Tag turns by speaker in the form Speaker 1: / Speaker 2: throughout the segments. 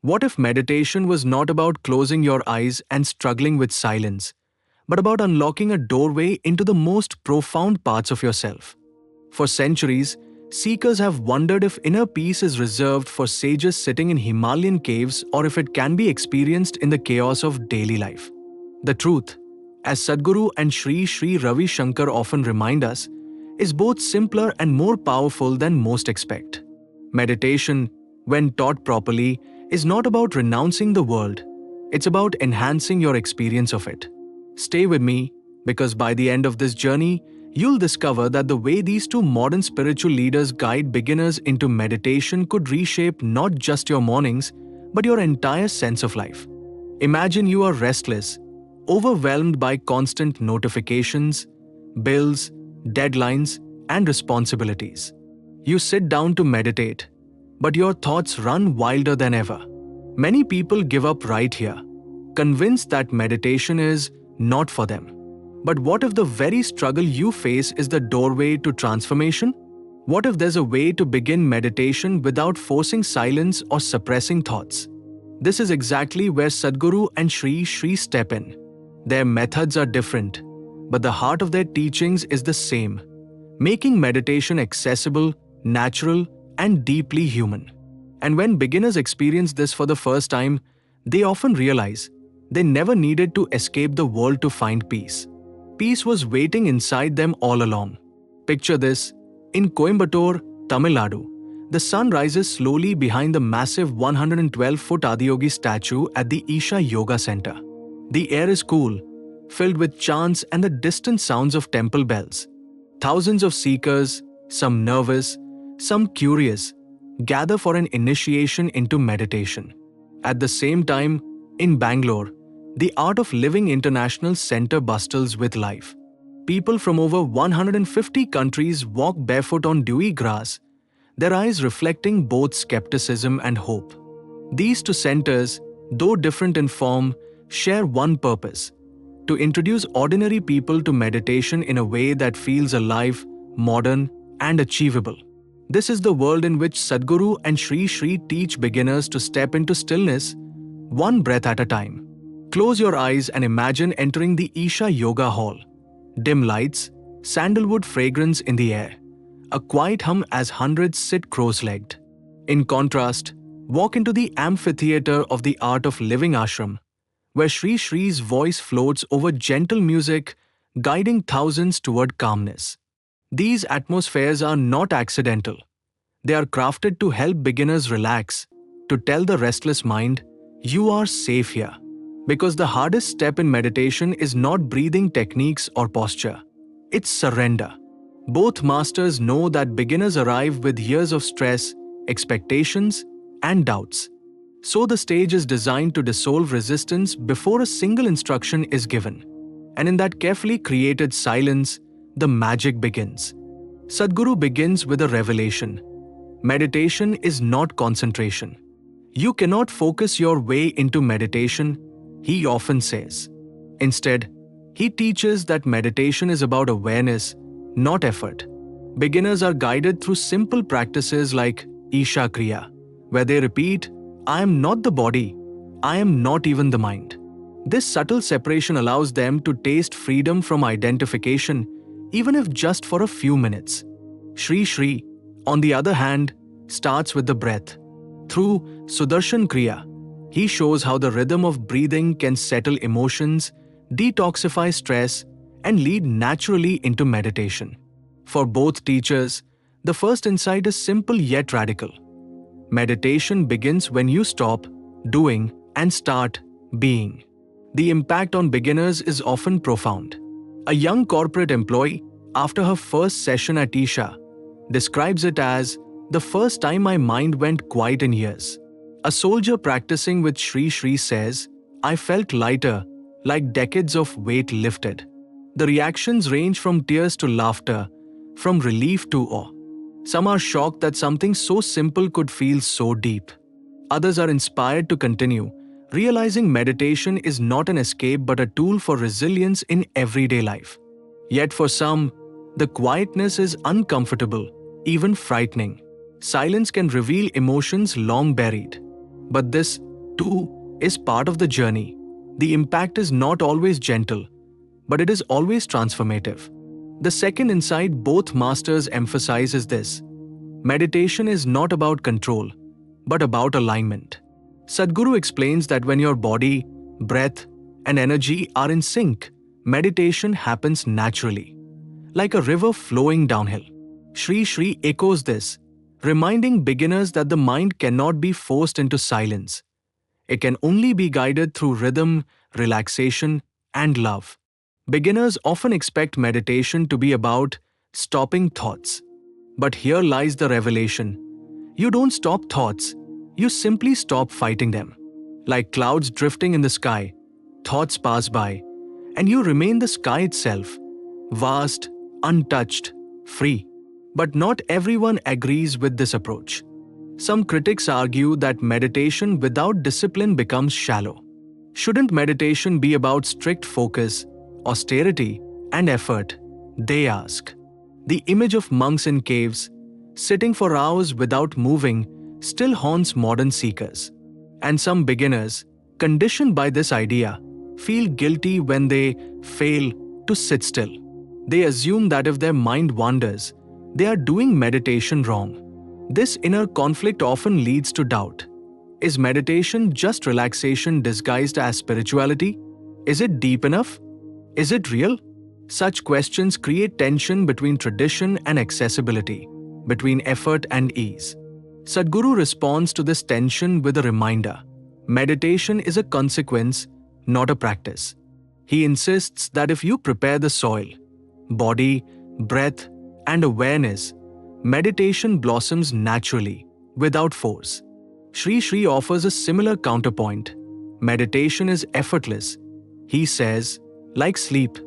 Speaker 1: What if meditation was not about closing your eyes and struggling with silence, but about unlocking a doorway into the most profound parts of yourself? For centuries, seekers have wondered if inner peace is reserved for sages sitting in Himalayan caves or if it can be experienced in the chaos of daily life. The truth, as Sadhguru and Sri Sri Ravi Shankar often remind us, is both simpler and more powerful than most expect. Meditation, when taught properly, is not about renouncing the world, it's about enhancing your experience of it. Stay with me, because by the end of this journey, you'll discover that the way these two modern spiritual leaders guide beginners into meditation could reshape not just your mornings, but your entire sense of life. Imagine you are restless, overwhelmed by constant notifications, bills, deadlines, and responsibilities. You sit down to meditate, but your thoughts run wilder than ever. Many people give up right here, convinced that meditation is not for them. But what if the very struggle you face is the doorway to transformation? What if there's a way to begin meditation without forcing silence or suppressing thoughts? This is exactly where Sadhguru and Sri Sri step in. Their methods are different, but the heart of their teachings is the same, making meditation accessible, natural, and deeply human. And when beginners experience this for the first time, they often realize they never needed to escape the world to find peace. Peace was waiting inside them all along. Picture this: in Coimbatore, Tamil Nadu, the sun rises slowly behind the massive 112-foot Adiyogi statue at the Isha Yoga Center. The air is cool, filled with chants and the distant sounds of temple bells. Thousands of seekers, some nervous, some curious, gather for an initiation into meditation. At the same time, in Bangalore, the Art of Living International Center bustles with life. People from over 150 countries walk barefoot on dewy grass, their eyes reflecting both skepticism and hope. These two centers, though different in form, share one purpose: to introduce ordinary people to meditation in a way that feels alive, modern, and achievable. This is the world in which Sadhguru and Sri Sri teach beginners to step into stillness, one breath at a time. Close your eyes and imagine entering the Isha Yoga Hall. Dim lights, sandalwood fragrance in the air, a quiet hum as hundreds sit cross-legged. In contrast, walk into the amphitheater of the Art of Living Ashram, where Sri Sri's voice floats over gentle music, guiding thousands toward calmness. These atmospheres are not accidental. They are crafted to help beginners relax, to tell the restless mind, you are safe here. Because the hardest step in meditation is not breathing techniques or posture. It's surrender. Both masters know that beginners arrive with years of stress, expectations, and doubts. So the stage is designed to dissolve resistance before a single instruction is given. And in that carefully created silence, the magic begins. Sadhguru begins with a revelation. Meditation is not concentration. You cannot focus your way into meditation, he often says. Instead, he teaches that meditation is about awareness, not effort. Beginners are guided through simple practices like Isha Kriya, where they repeat, I am not the body, I am not even the mind. This subtle separation allows them to taste freedom from identification, even if just for a few minutes. Sri Sri, on the other hand, starts with the breath. Through Sudarshan Kriya, he shows how the rhythm of breathing can settle emotions, detoxify stress, and lead naturally into meditation. For both teachers, the first insight is simple yet radical. Meditation begins when you stop doing and start being. The impact on beginners is often profound. A young corporate employee, after her first session at Isha, describes it as the first time my mind went quiet in years. A soldier practicing with Sri Sri says, I felt lighter, like decades of weight lifted. The reactions range from tears to laughter, from relief to awe. Some are shocked that something so simple could feel so deep. Others are inspired to continue, realizing meditation is not an escape but a tool for resilience in everyday life. Yet for some, the quietness is uncomfortable, even frightening. Silence can reveal emotions long buried. But this too, is part of the journey. The impact is not always gentle, but it is always transformative. The second insight both masters emphasize is this: meditation is not about control, but about alignment. Sadhguru explains that when your body, breath, and energy are in sync, meditation happens naturally, like a river flowing downhill. Sri Sri echoes this, reminding beginners that the mind cannot be forced into silence. It can only be guided through rhythm, relaxation, and love. Beginners often expect meditation to be about stopping thoughts. But here lies the revelation. You don't stop thoughts, you simply stop fighting them. Like clouds drifting in the sky, thoughts pass by, and you remain the sky itself, vast, untouched, free. But not everyone agrees with this approach. Some critics argue that meditation without discipline becomes shallow. Shouldn't meditation be about strict focus, austerity, and effort? They ask. The image of monks in caves, sitting for hours without moving, still haunts modern seekers. And some beginners, conditioned by this idea, feel guilty when they fail to sit still. They assume that if their mind wanders, they are doing meditation wrong. This inner conflict often leads to doubt. Is meditation just relaxation disguised as spirituality? Is it deep enough? Is it real? Such questions create tension between tradition and accessibility, between effort and ease. Sadhguru responds to this tension with a reminder: meditation is a consequence, not a practice. He insists that if you prepare the soil, body, breath, and awareness, meditation blossoms naturally, without force. Sri Sri offers a similar counterpoint. Meditation is effortless. He says, like sleep,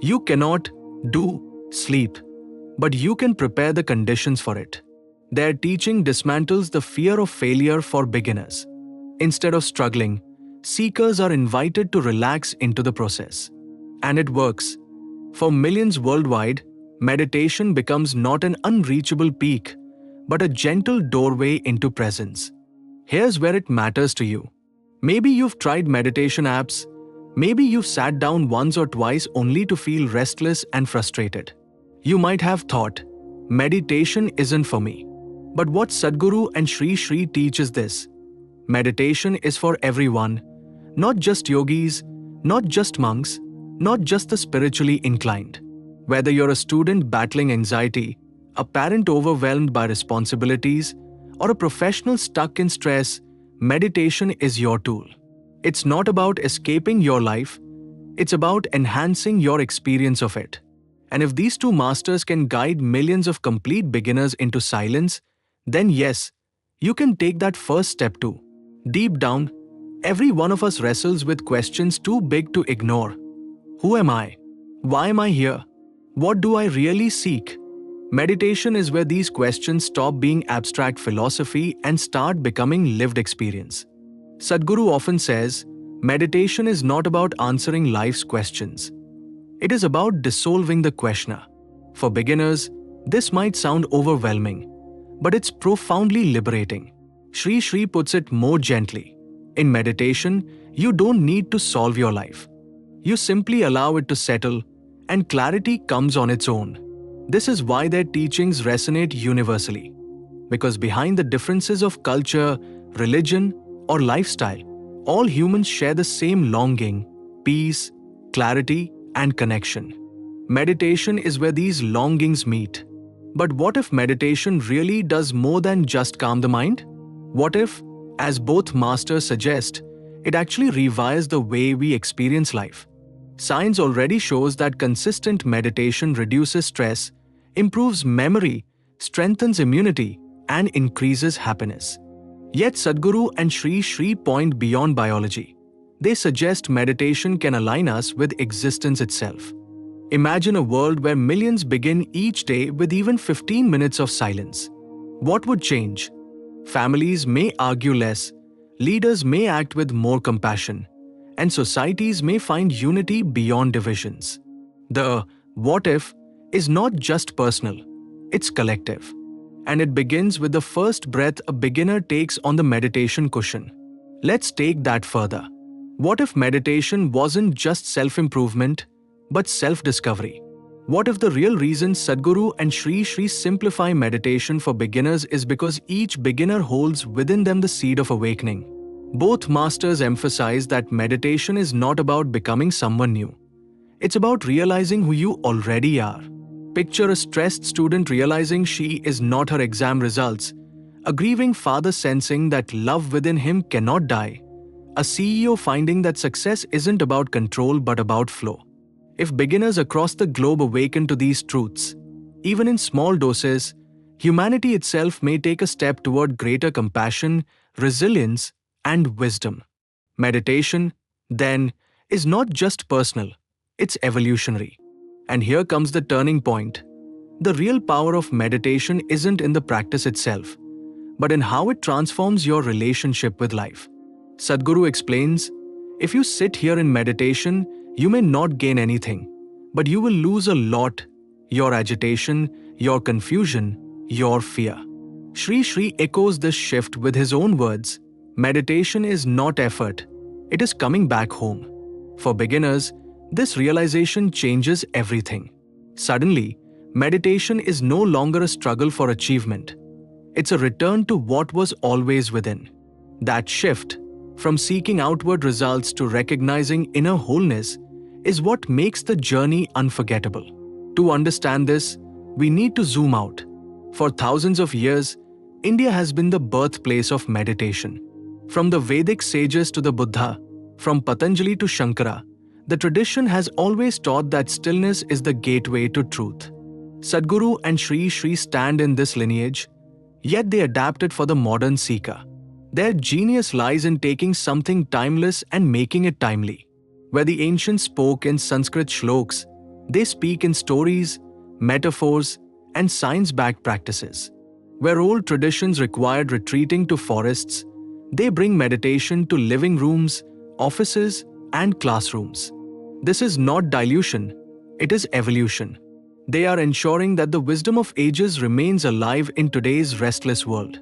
Speaker 1: you cannot do sleep, but you can prepare the conditions for it. Their teaching dismantles the fear of failure for beginners. Instead of struggling, seekers are invited to relax into the process. And it works. For millions worldwide, meditation becomes not an unreachable peak, but a gentle doorway into presence. Here's where it matters to you. Maybe you've tried meditation apps. Maybe you've sat down once or twice only to feel restless and frustrated. You might have thought, meditation isn't for me. But what Sadhguru and Sri Sri teach is this: meditation is for everyone, not just yogis, not just monks, not just the spiritually inclined. Whether you're a student battling anxiety, a parent overwhelmed by responsibilities, or a professional stuck in stress, meditation is your tool. It's not about escaping your life, it's about enhancing your experience of it. And if these two masters can guide millions of complete beginners into silence, then yes, you can take that first step too. Deep down, every one of us wrestles with questions too big to ignore. Who am I? Why am I here? What do I really seek? Meditation is where these questions stop being abstract philosophy and start becoming lived experience. Sadhguru often says, meditation is not about answering life's questions. It is about dissolving the questioner. For beginners, this might sound overwhelming, but it's profoundly liberating. Sri Sri puts it more gently. In meditation, you don't need to solve your life. You simply allow it to settle, and clarity comes on its own. This is why their teachings resonate universally. Because behind the differences of culture, religion, or lifestyle, all humans share the same longing, peace, clarity, and connection. Meditation is where these longings meet. But what if meditation really does more than just calm the mind? What if, as both masters suggest, it actually rewires the way we experience life? Science already shows that consistent meditation reduces stress, improves memory, strengthens immunity, and increases happiness. Yet Sadhguru and Sri Sri point beyond biology. They suggest meditation can align us with existence itself. Imagine a world where millions begin each day with even 15 minutes of silence. What would change? Families may argue less, leaders may act with more compassion, and societies may find unity beyond divisions. The what if is not just personal, it's collective. And it begins with the first breath a beginner takes on the meditation cushion. Let's take that further. What if meditation wasn't just self-improvement, but self-discovery? What if the real reason Sadhguru and Sri Sri simplify meditation for beginners is because each beginner holds within them the seed of awakening? Both masters emphasize that meditation is not about becoming someone new. It's about realizing who you already are. Picture a stressed student realizing she is not her exam results, a grieving father sensing that love within him cannot die, a CEO finding that success isn't about control but about flow. If beginners across the globe awaken to these truths, even in small doses, humanity itself may take a step toward greater compassion, resilience, and wisdom. Meditation, then, is not just personal, it's evolutionary. And here comes the turning point. The real power of meditation isn't in the practice itself, but in how it transforms your relationship with life. Sadhguru explains, if you sit here in meditation, you may not gain anything, but you will lose a lot: your agitation, your confusion, your fear. Sri Sri echoes this shift with his own words. Meditation is not effort, it is coming back home. For beginners, this realization changes everything. Suddenly, meditation is no longer a struggle for achievement. It's a return to what was always within. That shift, from seeking outward results to recognizing inner wholeness, is what makes the journey unforgettable. To understand this, we need to zoom out. For thousands of years, India has been the birthplace of meditation. From the Vedic sages to the Buddha, from Patanjali to Shankara, the tradition has always taught that stillness is the gateway to truth. Sadhguru and Sri Sri stand in this lineage, yet they adapted for the modern seeker. Their genius lies in taking something timeless and making it timely. Where the ancients spoke in Sanskrit shloks, they speak in stories, metaphors, and science-backed practices. Where old traditions required retreating to forests, they bring meditation to living rooms, offices, and classrooms. This is not dilution, it is evolution. They are ensuring that the wisdom of ages remains alive in today's restless world.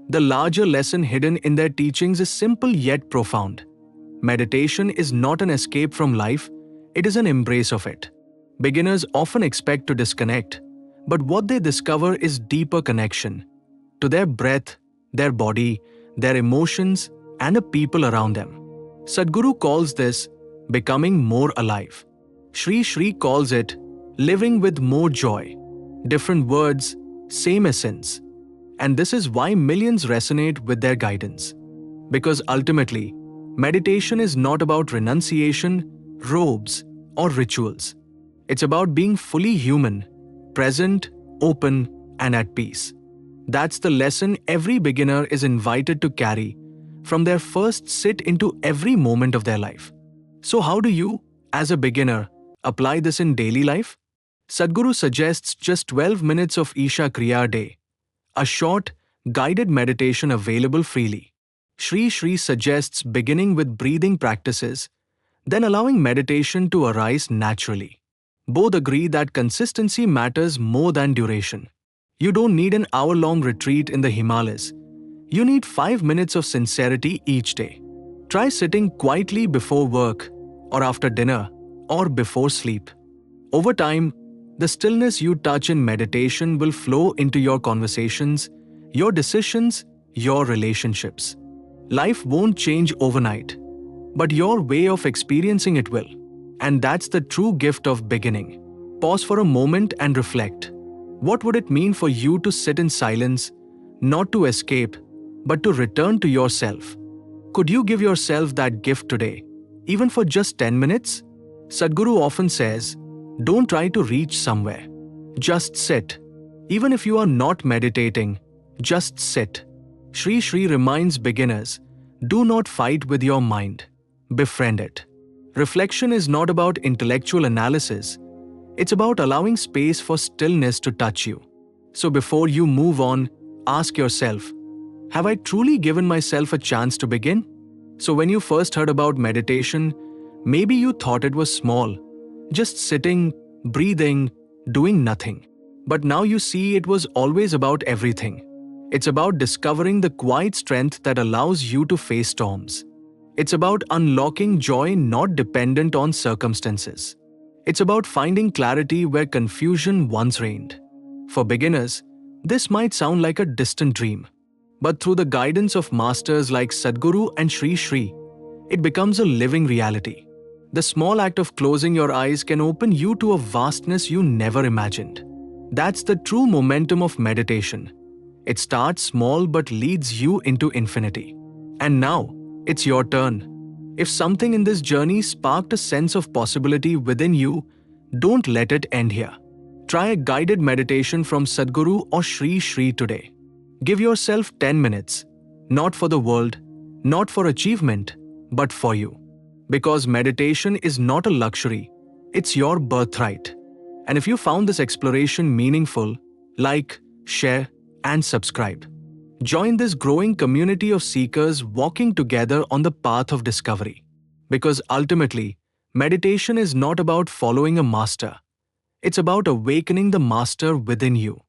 Speaker 1: The larger lesson hidden in their teachings is simple yet profound. Meditation is not an escape from life, it is an embrace of it. Beginners often expect to disconnect, but what they discover is deeper connection to their breath, their body, their emotions, and the people around them. Sadhguru calls this becoming more alive. Sri Sri calls it living with more joy. Different words, same essence. And this is why millions resonate with their guidance. Because ultimately, meditation is not about renunciation, robes, or rituals. It's about being fully human, present, open, and at peace. That's the lesson every beginner is invited to carry from their first sit into every moment of their life. So how do you, as a beginner, apply this in daily life? Sadhguru suggests just 12 minutes of Isha Kriya a day, a short, guided meditation available freely. Sri Sri suggests beginning with breathing practices, then allowing meditation to arise naturally. Both agree that consistency matters more than duration. You don't need an hour-long retreat in the Himalayas. You need 5 minutes of sincerity each day. Try sitting quietly before work, or after dinner, or before sleep. Over time, the stillness you touch in meditation will flow into your conversations, your decisions, your relationships. Life won't change overnight, but your way of experiencing it will. And that's the true gift of beginning. Pause for a moment and reflect. What would it mean for you to sit in silence, not to escape, but to return to yourself? Could you give yourself that gift today, even for just 10 minutes? Sadhguru often says, don't try to reach somewhere. Just sit. Even if you are not meditating, just sit. Sri Sri reminds beginners, do not fight with your mind. Befriend it. Reflection is not about intellectual analysis. It's about allowing space for stillness to touch you. So before you move on, ask yourself, have I truly given myself a chance to begin? So when you first heard about meditation, maybe you thought it was small, just sitting, breathing, doing nothing. But now you see it was always about everything. It's about discovering the quiet strength that allows you to face storms. It's about unlocking joy not dependent on circumstances. It's about finding clarity where confusion once reigned. For beginners, this might sound like a distant dream, but through the guidance of masters like Sadhguru and Sri Sri, it becomes a living reality. The small act of closing your eyes can open you to a vastness you never imagined. That's the true momentum of meditation. It starts small but leads you into infinity. And now, it's your turn. If something in this journey sparked a sense of possibility within you, don't let it end here. Try a guided meditation from Sadhguru or Sri Sri today. Give yourself 10 minutes, not for the world, not for achievement, but for you. Because meditation is not a luxury, it's your birthright. And if you found this exploration meaningful, like, share, and subscribe. Join this growing community of seekers walking together on the path of discovery. Because ultimately, meditation is not about following a master. It's about awakening the master within you.